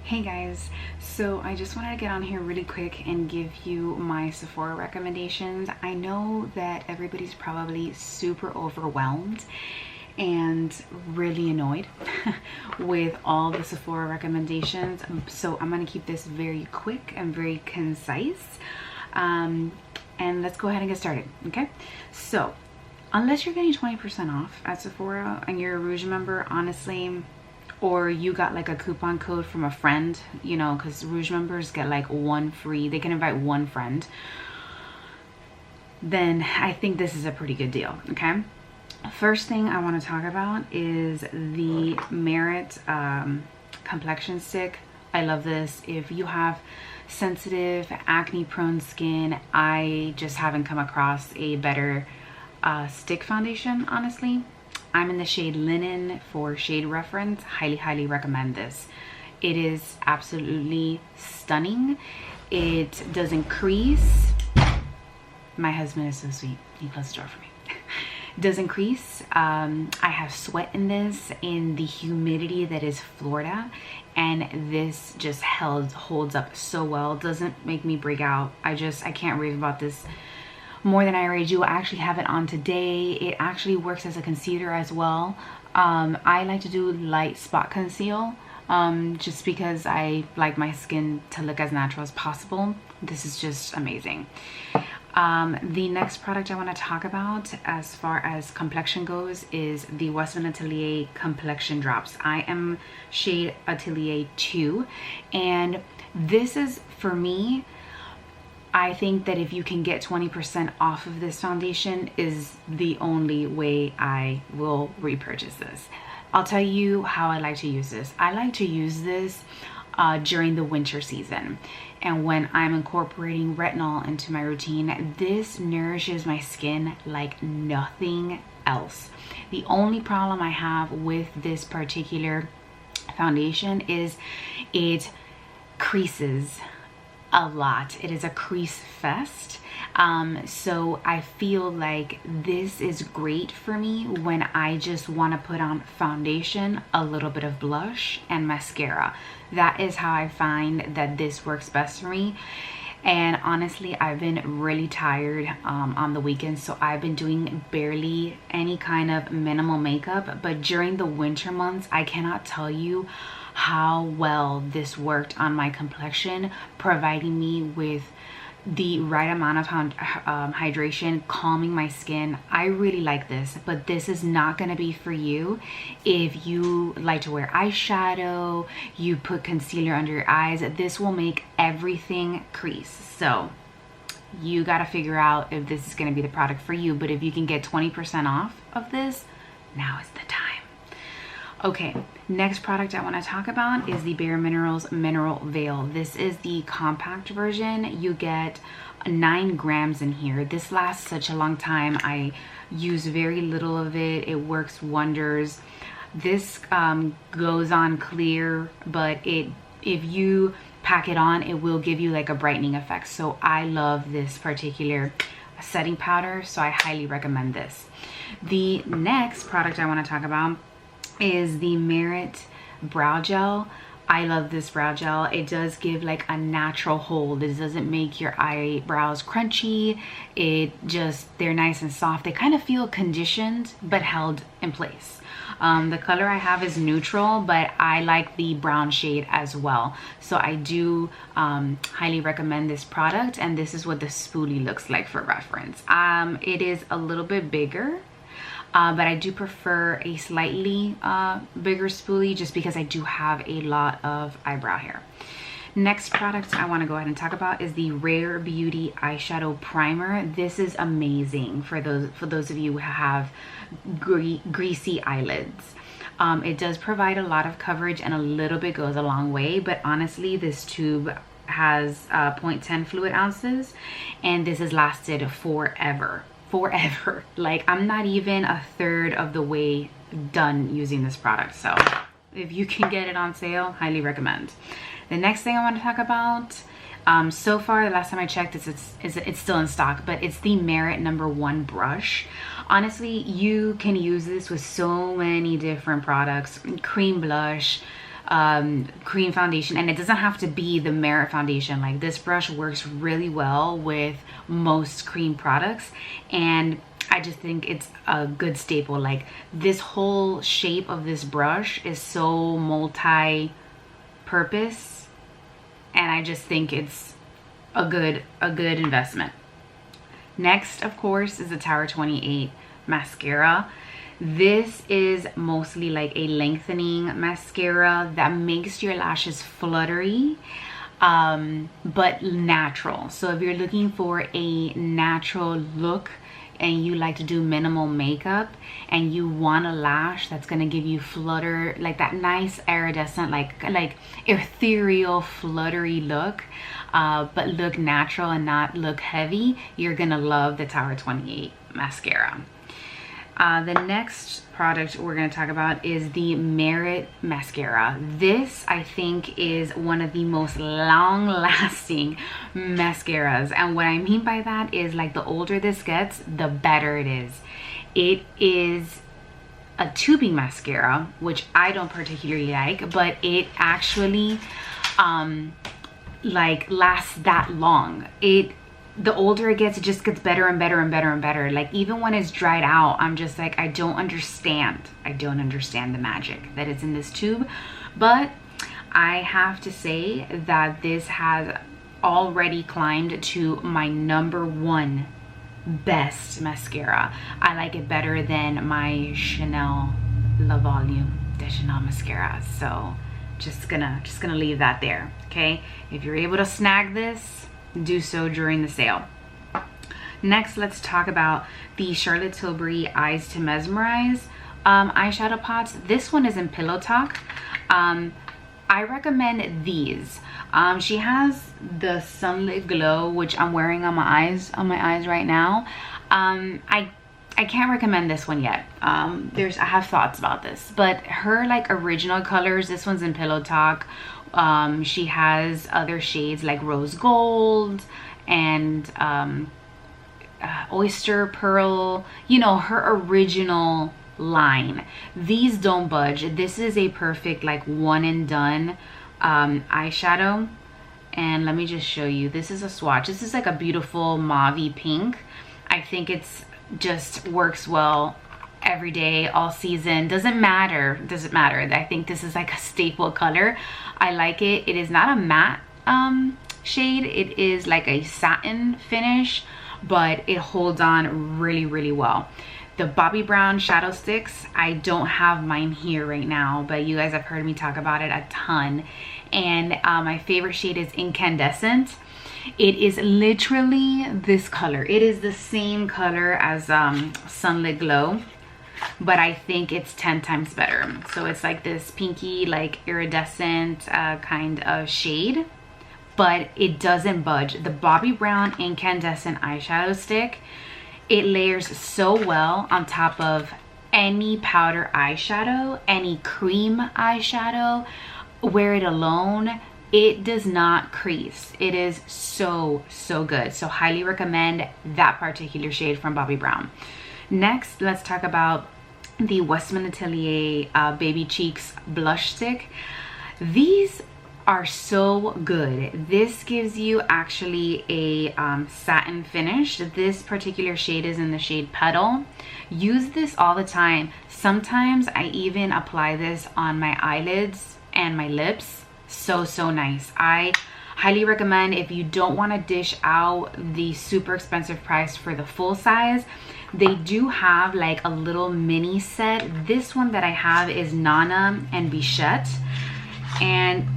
Hey guys, so I just wanted to get on here really quick and give you my Sephora recommendations. I know that everybody's probably super overwhelmed and really annoyed with all the Sephora recommendations, so I'm going to keep this very quick and very concise, and let's go ahead and get started. Okay, so unless you're getting 20% off at Sephora and you're a Rouge member, honestly, or you got like a coupon code from a friend, you know, because Rouge members get like one free, they can invite one friend, then I think this is a pretty good deal. Okay, first thing I want to talk about is the Merit complexion stick. I love this. If you have sensitive, acne prone skin, I just haven't come across a better stick foundation, honestly. I'm in the shade Linen for shade reference. Highly recommend this. It is absolutely stunning. It doesn't crease. My husband is so sweet. He closed the door for me. Doesn't crease. I have sweat in this in the humidity that is Florida, and this just holds up so well. Doesn't make me break out. I can't rave about this more than I already do. I actually have it on today. It actually works as a concealer as well. I like to do light spot conceal just because I like my skin to look as natural as possible. This is just amazing. The next product I want to talk about as far as complexion goes is the Western Atelier complexion drops. I am shade Atelier 2, and this is, for me, I think that if you can get 20% off of this foundation is the only way I will repurchase this. I'll tell you how I like to use this. I like to use this during the winter season, and when I'm incorporating retinol into my routine, this nourishes my skin like nothing else. The only problem I have with this particular foundation is it creases a lot. It is a crease fest. So I feel like this is great for me when I just want to put on foundation, a little bit of blush, and mascara. That is how I find that this works best for me. And honestly, I've been really tired on the weekends, so I've been doing barely any kind of minimal makeup. But during the winter months, I cannot tell you how well this worked on my complexion, providing me with the right amount of hydration, calming my skin. I really like this, but this is not going to be for you if you like to wear eyeshadow, you put concealer under your eyes. This will make everything crease. So you got to figure out if this is going to be the product for you. But if you can get 20% off of this, now is the time. Okay, next product I want to talk about is the Bareminerals Mineral Veil. This is the compact version. You get 9 grams in here. This lasts such a long time. I use very little of it. It works wonders. This goes on clear, but if you pack it on, it will give you like a brightening effect. So I love this particular setting powder, so I highly recommend this. The next product I want to talk about is the Merit brow gel. I love this brow gel. It does give like a natural hold. It doesn't make your eyebrows crunchy. They're nice and soft. They kind of feel conditioned but held in place. The color I have is neutral, but I like the brown shade as well. So I do highly recommend this product, and this is what the spoolie looks like for reference. It is a little bit bigger, but I do prefer a slightly bigger spoolie just because I do have a lot of eyebrow hair. Next product I want to go ahead and talk about is the Rare Beauty Eyeshadow Primer. This is amazing for those of you who have greasy eyelids. It does provide a lot of coverage, and a little bit goes a long way, but honestly this tube has 0.10 fluid ounces, and this has lasted forever. Like, I'm not even a third of the way done using this product, so if you can get it on sale, highly recommend. The next thing I want to talk about, so far the last time I checked, it's still in stock, but it's the Merit No1 Brush. Honestly, you can use this with so many different products: cream blush, cream foundation, and it doesn't have to be the Merit foundation. Like, this brush works really well with most cream products, and I just think it's a good staple. Like, this whole shape of this brush is so multi-purpose, and I just think it's a good investment. Next, of course, is the Tower 28 mascara. This is mostly like a lengthening mascara that makes your lashes fluttery, but natural. So if you're looking for a natural look and you like to do minimal makeup and you want a lash that's gonna give you flutter, like that nice iridescent, like ethereal fluttery look, but look natural and not look heavy, you're gonna love the Tower 28 mascara. The next product we're going to talk about is the Merit mascara. This, I think, is one of the most long-lasting mascaras, and what I mean by that is, like, the older this gets, the better it is. It is a tubing mascara, which I don't particularly like, but it actually like lasts that long. The older it gets, it just gets better and better and better and better. Like, even when it's dried out, I'm just like, I don't understand the magic that is in this tube. But I have to say that this has already climbed to my #1 best mascara. I like it better than my Chanel La Volume de Chanel mascara. So just gonna leave that there. Okay, if you're able to snag this, do so during the sale. Next, let's talk about the Charlotte Tilbury Eyes to Mesmerize eyeshadow pots. This one is in Pillow Talk. I recommend these. She has the Sunlit Glow, which I'm wearing on my eyes right now. I can't recommend this one yet. I have thoughts about this, but her like original colors, this one's in Pillow Talk. She has other shades like Rose Gold and Oyster Pearl, you know, her original line. These don't budge. This is a perfect like one and done eyeshadow. And let me just show you. This is a swatch. This is like a beautiful mauve pink. I think it's just works well every day, all season. Doesn't matter. I think this is like a staple color. I like it. It is not a matte shade. It is like a satin finish, but it holds on really, really well. The Bobbi Brown shadow sticks, I don't have mine here right now, but you guys have heard me talk about it a ton. And my favorite shade is Incandescent. It is literally this color. It is the same color as Sunlit Glow, but I think it's 10 times better. So it's like this pinky, like iridescent kind of shade, but it doesn't budge. The Bobbi Brown Incandescent eyeshadow stick, it layers so well on top of any powder eyeshadow, any cream eyeshadow. Wear it alone, it does not crease. It is so good. So highly recommend that particular shade from Bobbi Brown. Next, let's talk about the Westman Atelier Baby Cheeks blush stick. These are so good. This gives you actually a satin finish. This particular shade is in the shade Petal. Use this all the time. Sometimes I even apply this on my eyelids and my lips. So nice. I highly recommend, if you don't want to dish out the super expensive price for the full size, they do have like a little mini set. This one that I have is Nana and Bichette, and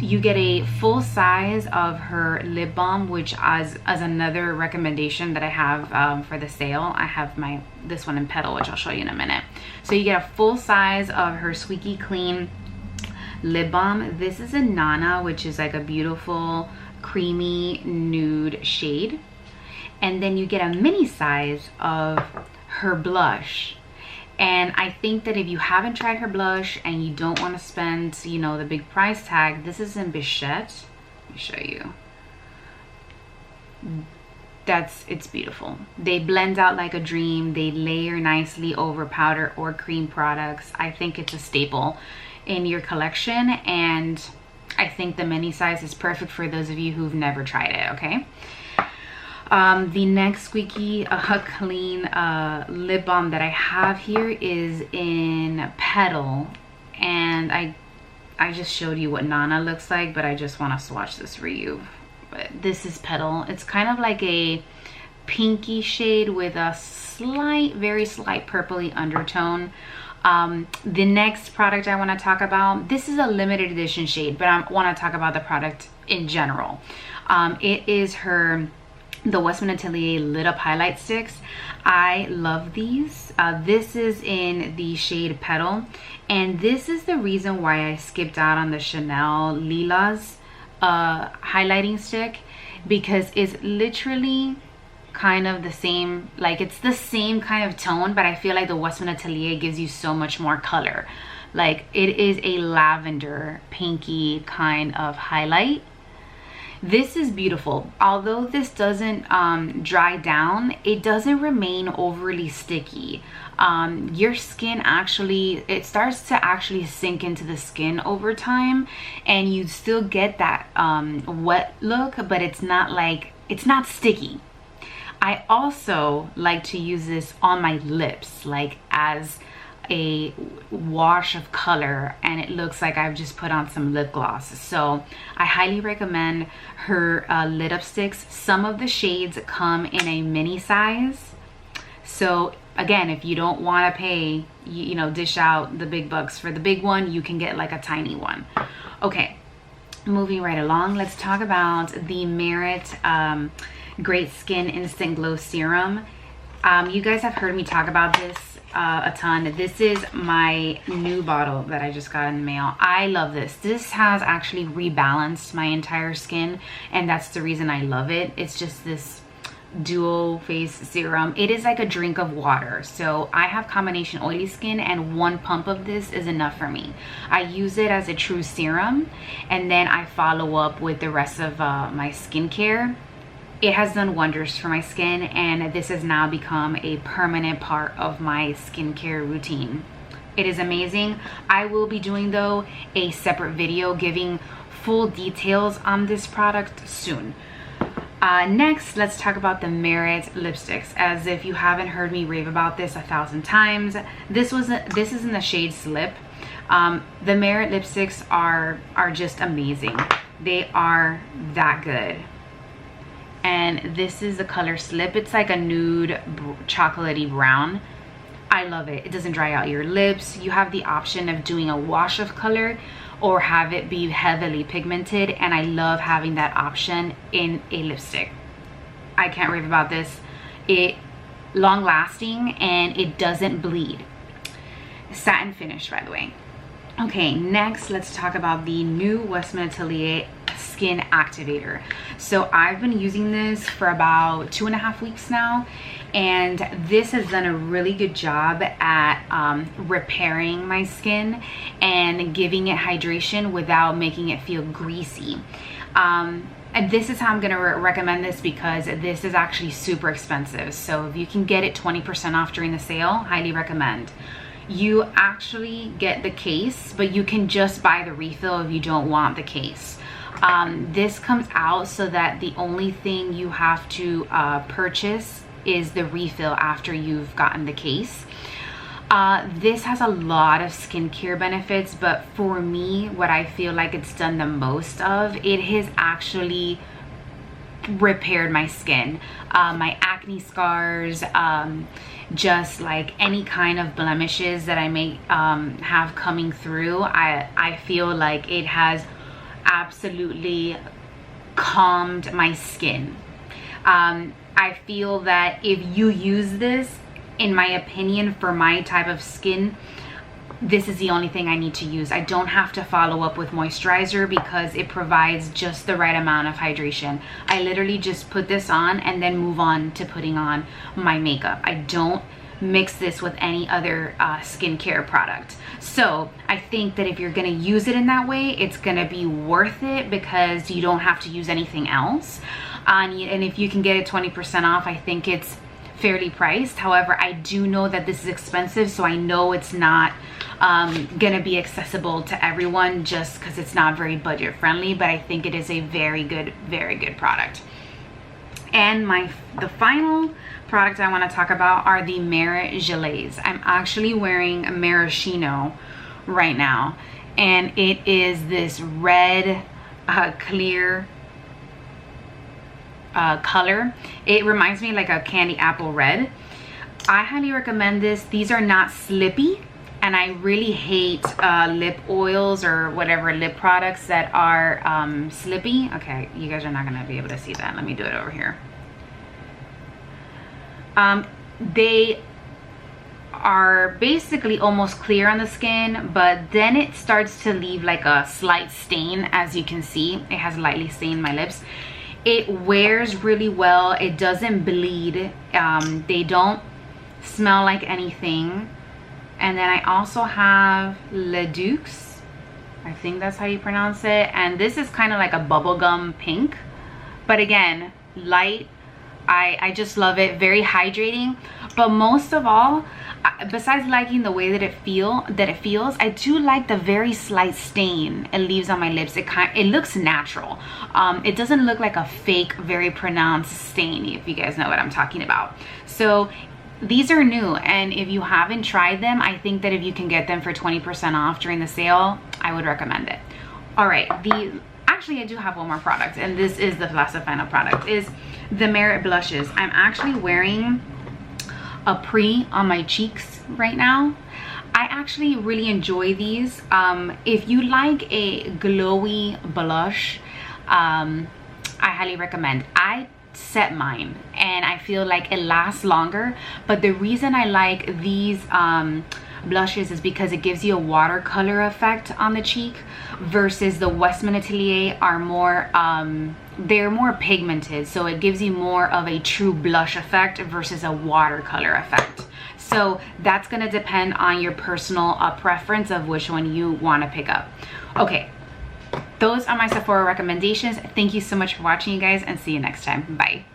you get a full size of her lip balm, which as another recommendation that I have for the sale. I have this one in Petal, which I'll show you in a minute. So you get a full size of her Squeaky Clean lip balm. This is a Nana, which is like a beautiful creamy nude shade. And then you get a mini size of her blush. And I think that if you haven't tried her blush and you don't want to spend, you know, the big price tag, this is in Bichette. Let me show you. It's beautiful. They blend out like a dream. They layer nicely over powder or cream products. I think it's a staple. in your collection, and I think the mini size is perfect for those of you who've never tried it, okay? The next squeaky clean lip balm that I have here is in Petal, and I just showed you what Nana looks like, but I just want to swatch this for you. But this is Petal. It's kind of like a pinky shade with a slight, very slight purpley undertone. The next product I want to talk about, this is a limited edition shade, but I want to talk about the product in general. It is the Westman Atelier Lit Up Highlight Sticks. I love these. This is in the shade Petal, and this is the reason why I skipped out on the Chanel Lilas highlighting stick, because it's literally kind of the same, like it's the same kind of tone, but I feel like the Westman Atelier gives you so much more color. Like it is a lavender pinky kind of highlight. This is beautiful. Although this doesn't dry down, it doesn't remain overly sticky. Your skin actually, it starts to actually sink into the skin over time, and you still get that wet look, but it's not like, it's not sticky. I also like to use this on my lips, like as a wash of color, and it looks like I've just put on some lip gloss. So I highly recommend her lit up sticks. Some of the shades come in a mini size, so again, if you don't want to pay, you know, dish out the big bucks for the big one, you can get like a tiny one. Okay, moving right along, let's talk about the Merit Great Skin Instant Glow Serum. You guys have heard me talk about this a ton. This is my new bottle that I just got in the mail. I love this. This has actually rebalanced my entire skin, and that's the reason I love it. It's just this dual face serum. It is like a drink of water. So I have combination oily skin, and one pump of this is enough for me. I use it as a true serum, and then I follow up with the rest of my skincare. It has done wonders for my skin, and this has now become a permanent part of my skincare routine. It is amazing. I will be doing, though, a separate video giving full details on this product soon. Next, let's talk about the Merit lipsticks. As if you haven't heard me rave about this 1,000 times, this is in the shade Slip. The Merit lipsticks are just amazing. They are that good. And this is the color Slip. It's like a nude chocolatey brown. I love it. It doesn't dry out your lips. You have the option of doing a wash of color or have it be heavily pigmented, and I love having that option in a lipstick. I can't rave about this. It long lasting, and it doesn't bleed. Satin finish, by the way. Okay, next let's talk about the new Westman Atelier Skin Activator. So I've been using this for about 2.5 weeks now, and this has done a really good job at repairing my skin and giving it hydration without making it feel greasy. And this is how I'm going to recommend this, because this is actually super expensive. So if you can get it 20% off during the sale, highly recommend. You actually get the case, but you can just buy the refill if you don't want the case. This comes out so that the only thing you have to purchase is the refill after you've gotten the case. This has a lot of skincare benefits, but for me, what I feel like it's done the most of, it has actually repaired my skin, my acne scars, just like any kind of blemishes that I may have coming through. I feel like it has absolutely calmed my skin. I feel that if you use this, in my opinion, for my type of skin, this is the only thing I need to use. I don't have to follow up with moisturizer because it provides just the right amount of hydration. I literally just put this on and then move on to putting on my makeup. I don't mix this with any other skincare product. So I think that if you're gonna use it in that way, it's gonna be worth it because you don't have to use anything else. And if you can get it 20% off, I think it's fairly priced. However, I do know that this is expensive, so I know it's not gonna be accessible to everyone just because it's not very budget friendly, but I think it is a very good product. And the final product I want to talk about are the Merit Gelées. I'm actually wearing a Maraschino right now, and it is this red clear color. It reminds me like a candy apple red. I highly recommend this. These are not slippy, and I really hate lip oils or whatever lip products that are slippy. Okay, you guys are not gonna be able to see that. Let me do it over here. They are basically almost clear on the skin, but then it starts to leave like a slight stain. As you can see, it has lightly stained my lips. It wears really well. It doesn't bleed. They don't smell like anything. And then I also have Le Ducs, I think that's how you pronounce it, and this is kind of like a bubblegum pink, but again, light. I just love it. Very hydrating. But most of all, besides liking the way that it feels, I do like the very slight stain it leaves on my lips. It looks natural. It doesn't look like a fake, very pronounced stain, if you guys know what I'm talking about. So these are new, and if you haven't tried them, I think that if you can get them for 20% off during the sale, I would recommend it. All right, actually I do have one more product, and this is the last and final product, is the Merit blushes. I'm actually wearing Apres on my cheeks right now. I actually really enjoy these. If you like a glowy blush, I highly recommend. I set mine and I feel like it lasts longer, but the reason I like these blushes is because it gives you a watercolor effect on the cheek, versus the Westman Atelier are more they're more pigmented, so it gives you more of a true blush effect versus a watercolor effect. So that's going to depend on your personal preference of which one you want to pick up. Okay, those are my Sephora recommendations. Thank you so much for watching, you guys, and see you next time. Bye.